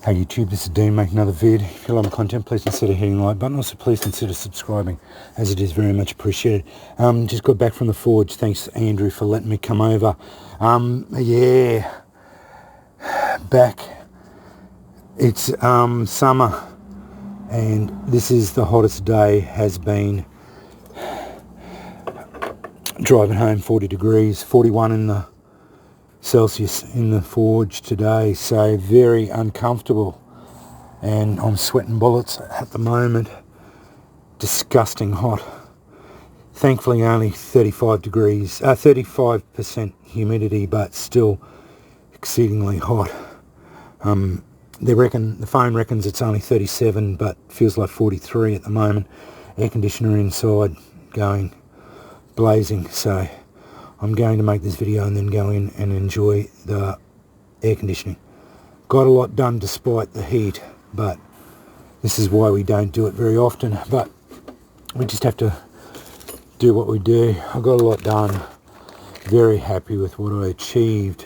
Hey YouTube, this is Dean making another vid. If you like my content, please consider hitting the like button. Also, please consider subscribing, as it is very much appreciated. Just got back from the forge. Thanks, Andrew, for letting me come over. Yeah, back. It's summer, and this is the hottest day has been. Driving home, 40 degrees, 41 in the Celsius in the forge today, so very uncomfortable. And I'm sweating bullets at the moment. Disgusting hot. Thankfully only 35 degrees, 35% humidity, but still exceedingly hot. The phone reckons it's only 37, but feels like 43 at the moment. Air conditioner inside going blazing, so I'm going to make this video and then go in and enjoy the air conditioning. Got a lot done despite the heat, but this is why we don't do it very often, but we just have to do what we do. I got a lot done. Very happy with what I achieved.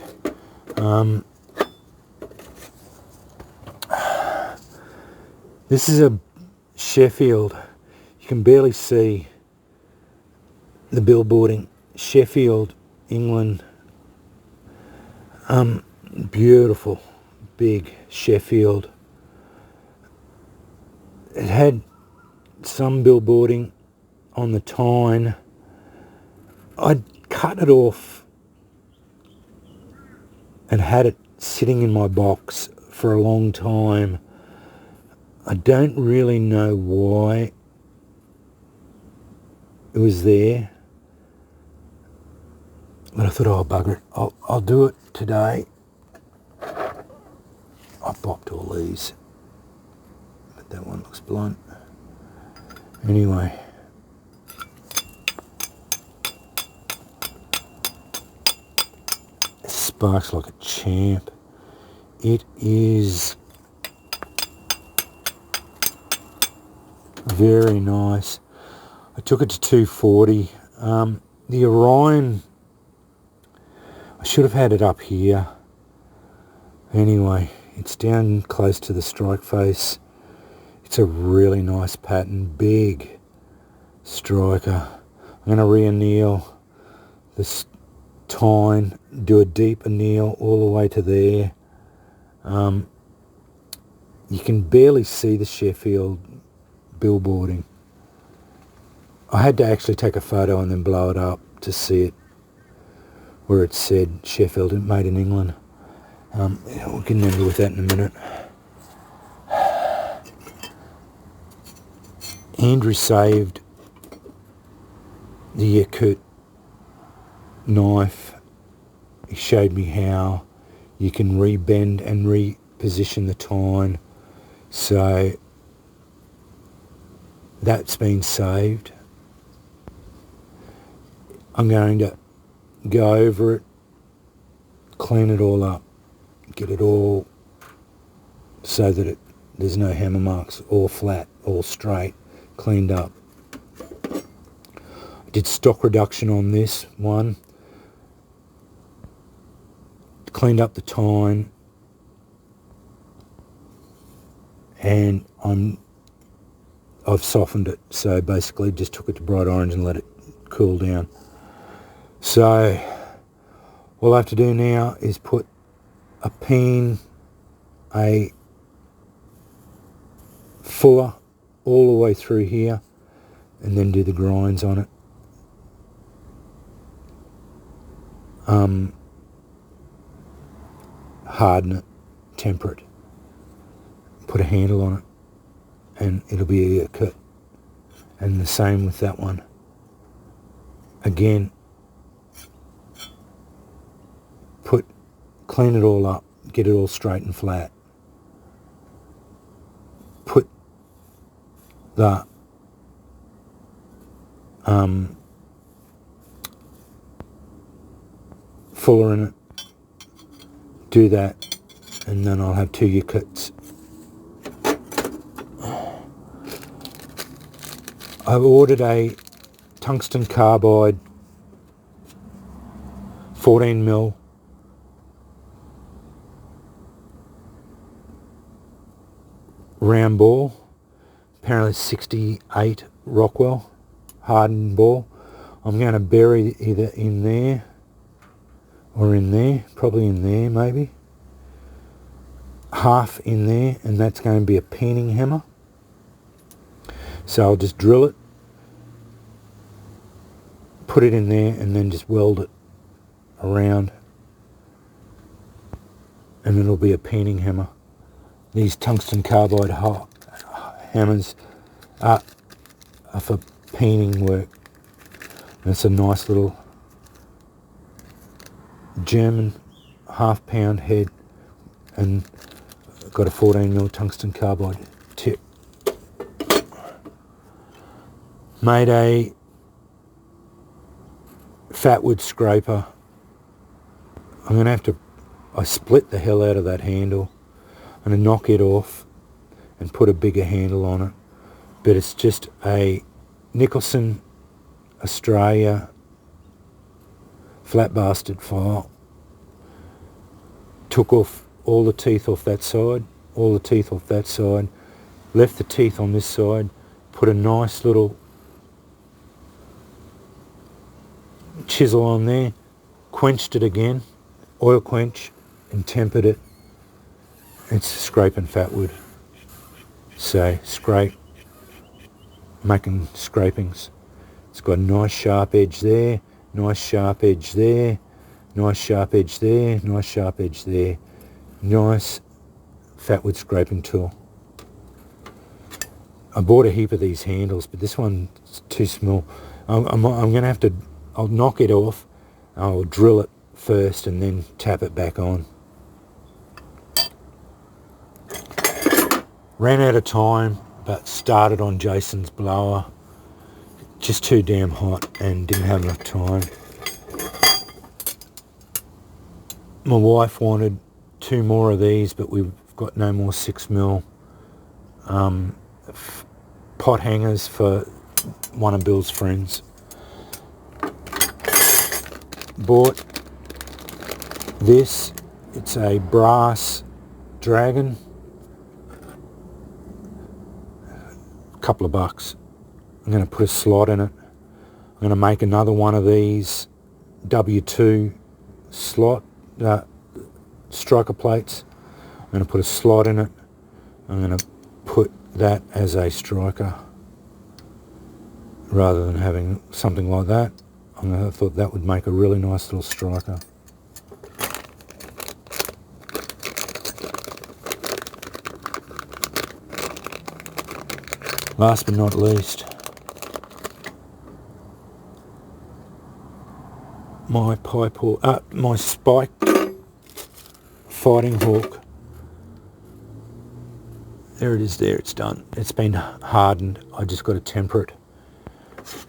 This is a Sheffield. You can barely see the billboarding. Sheffield, England. Beautiful, big Sheffield. It had some billboarding on the Tyne. I'd cut it off and had it sitting in my box for a long time. I don't really know why it was there, but I thought, oh bugger it, I'll do it today. I popped all these, but that one looks blunt. Anyway, it sparks like a champ. It is very nice. I took it to 240. The Orion, I should have had it up here. Anyway, it's down close to the strike face. It's a really nice pattern, big striker. I'm going to re-anneal this Tyne, do a deep anneal all the way to there. You can barely see the Sheffield billboarding. I had to actually take a photo and then blow it up to see it where it said Sheffield, made in England. We'll get into with that in a minute. Andrew saved the Yakut knife. He showed me how you can rebend and reposition the Tyne. So that's been saved. I'm going to go over it, clean it all up, get it all so that there's no hammer marks, all flat, all straight, cleaned up. I did stock reduction on this one, cleaned up the Tyne, and I've softened it, so basically just took it to bright orange and let it cool down. So all I have to do now is put a peen, a fuller all the way through here, and then do the grinds on it. Harden it, temper it, put a handle on it, and it'll be a cut. And the same with that one. Again, clean it all up, get it all straight and flat. Put the fuller in it, do that, and then I'll have two Yakuts. I've ordered a tungsten carbide 14mm round ball, apparently 68 Rockwell hardened ball. I'm going to bury either in there or in there, probably in there maybe, half in there, and that's going to be a painting hammer. So I'll just drill it, put it in there, and then just weld it around, and it'll be a painting hammer. These tungsten carbide hammers are for painting work. And it's a nice little German half-pound head, and got a 14mm tungsten carbide tip. Made a fatwood scraper. I'm going to have to, I split the hell out of that handle. I'm going to knock it off and put a bigger handle on it. But it's just a Nicholson Australia flat bastard file. Took off all the teeth off that side, all the teeth off that side, left the teeth on this side, put a nice little chisel on there, quenched it again, oil quench, and tempered it. It's scraping fatwood. So scrape, making scrapings. It's got a nice sharp edge there, nice sharp edge there, nice sharp edge there, nice sharp edge there. Nice fatwood scraping tool. I bought a heap of these handles, but this one's too small. I'm going to have to, I'll knock it off, I'll drill it first and then tap it back on. Ran out of time, but started on Jason's blower. Just too damn hot and didn't have enough time. My wife wanted 2 more of these, but we've got no more 6mm pot hangers for one of Bill's friends. Bought this. It's a brass dragon. Couple of bucks. I'm going to put a slot in it. I'm going to make another one of these W2 slot striker plates. I'm going to put a slot in it. I'm going to put that as a striker rather than having something like that. I thought that would make a really nice little striker. Last but not least, my my spike fighting hawk. There it is there, it's done. It's been hardened. I just got to temper it.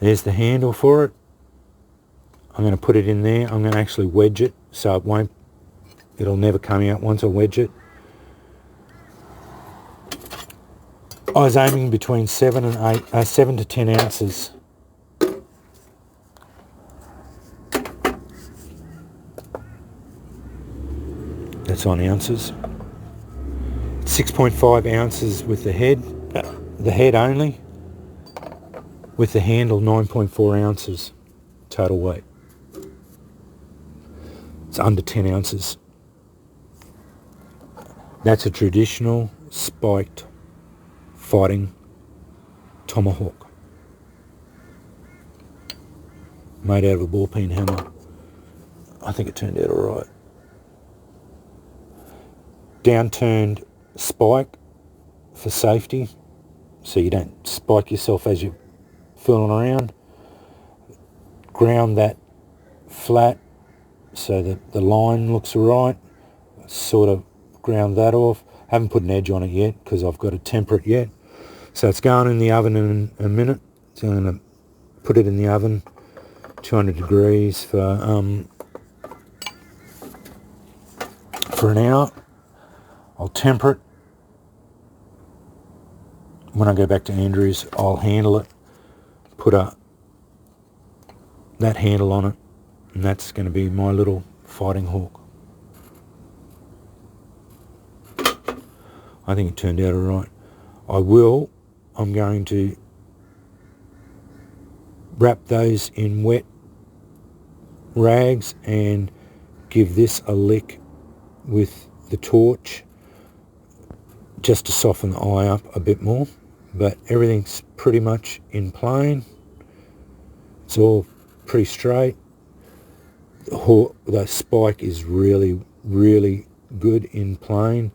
There's the handle for it. I'm going to put it in there. I'm going to actually wedge it so it'll never come out once I wedge it. I was aiming between 7 to 10 ounces. That's on ounces. 6.5 ounces with the head only. With the handle, 9.4 ounces total weight. It's under 10 ounces. That's a traditional spiked fighting tomahawk. Made out of a ball peen hammer. I think it turned out alright. Downturned spike for safety, so you don't spike yourself as you're fooling around. Ground that flat so that the line looks right. Sort of ground that off. Haven't put an edge on it yet because I've got to temper it yet. So it's going in the oven in a minute. So I'm going to put it in the oven, 200 degrees for an hour. I'll temper it. When I go back to Andrews, I'll handle it, put that handle on it, and that's going to be my little fighting hawk. I think it turned out alright. I'm going to wrap those in wet rags and give this a lick with the torch just to soften the eye up a bit more. But everything's pretty much in plane. It's all pretty straight. The spike is really, really good in plane.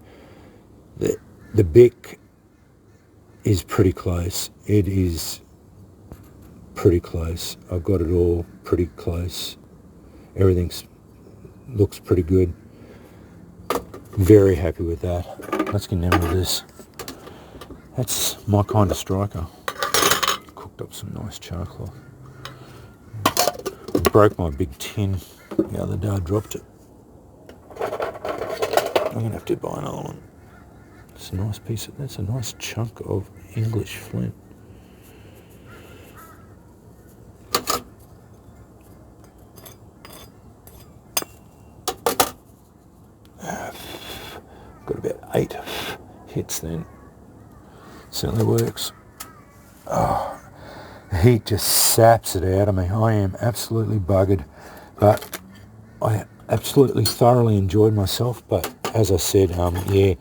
The bick is pretty close. It is pretty close. I've got it all pretty close. Everything looks pretty good. Very happy with that. Let's get down with this. That's my kind of striker. Cooked up some nice char cloth. I broke my big tin the other day. I dropped it. I'm going to have to buy another one. It's a nice piece of, that's a nice chunk of English flint. Got about 8 hits then. Certainly works. Oh, the heat just saps it out of me. I am absolutely buggered, but I absolutely thoroughly enjoyed myself. But as I said, yeah,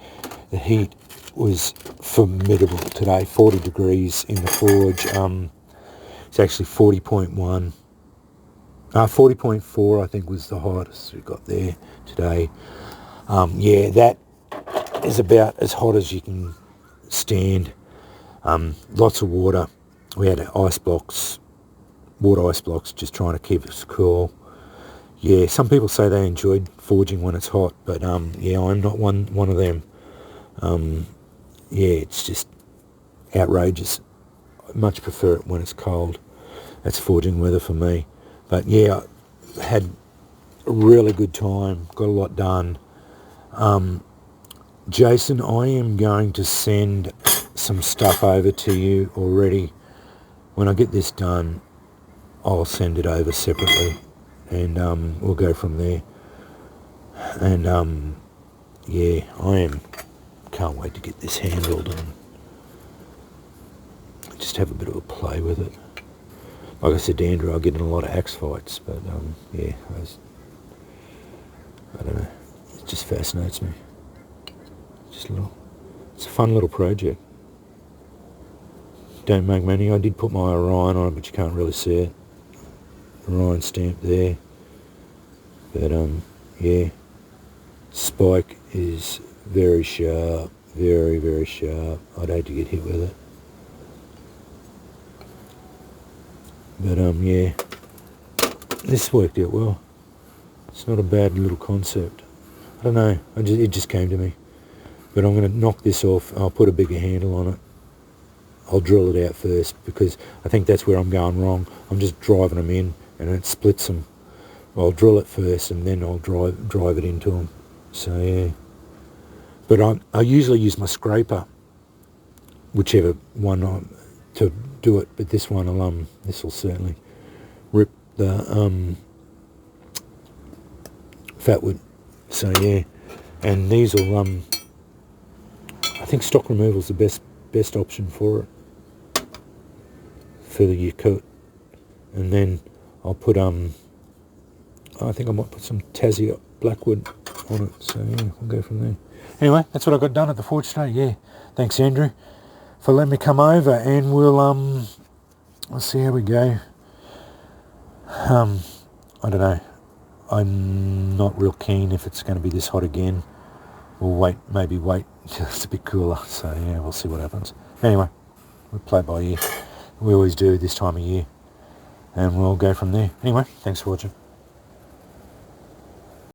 the heat was formidable today. 40 degrees in the forge. It's actually 40.1. 40.4 I think was the hottest we got there today. Yeah, that is about as hot as you can stand. Lots of water. We had ice blocks, water ice blocks, just trying to keep us cool. Yeah, some people say they enjoyed forging when it's hot, but yeah, I'm not one of them. Yeah, it's just outrageous. I much prefer it when it's cold. That's forging weather for me. But yeah, I had a really good time, got a lot done. Jason, I am going to send some stuff over to you already. When I get this done, I'll send it over separately, and we'll go from there. And yeah, can't wait to get this handled and just have a bit of a play with it. Like I said to Andrew, I get in a lot of axe fights, but yeah, I don't know, it just fascinates me. It's a fun little project. Don't make money. I did put my Orion on it, but you can't really see it. Orion stamp there. But yeah, spike is very sharp, very, very sharp. I'd hate to get hit with it. But yeah, this worked out well. It's not a bad little concept. I don't know, it just came to me. But I'm going to knock this off. I'll put a bigger handle on it. I'll drill it out first, because I think that's where I'm going wrong. I'm just driving them in and it splits them. I'll drill it first and then I'll drive it into them. So yeah. But I usually use my scraper, whichever one to do it. But this one, this will certainly rip the fat wood. So yeah, and these will I think stock removal is the best option for it, for the Yakut. And then I'll put I think I might put some Tassie Blackwood on it. So yeah, we'll go from there. Anyway, that's what I got done at the forge today. Yeah, thanks Andrew for letting me come over, and we'll see how we go. I don't know. I'm not real keen if it's going to be this hot again. We'll maybe wait until it's a bit cooler. So yeah, we'll see what happens. Anyway, we'll play it by ear. We always do this time of year. And we'll go from there. Anyway, thanks for watching.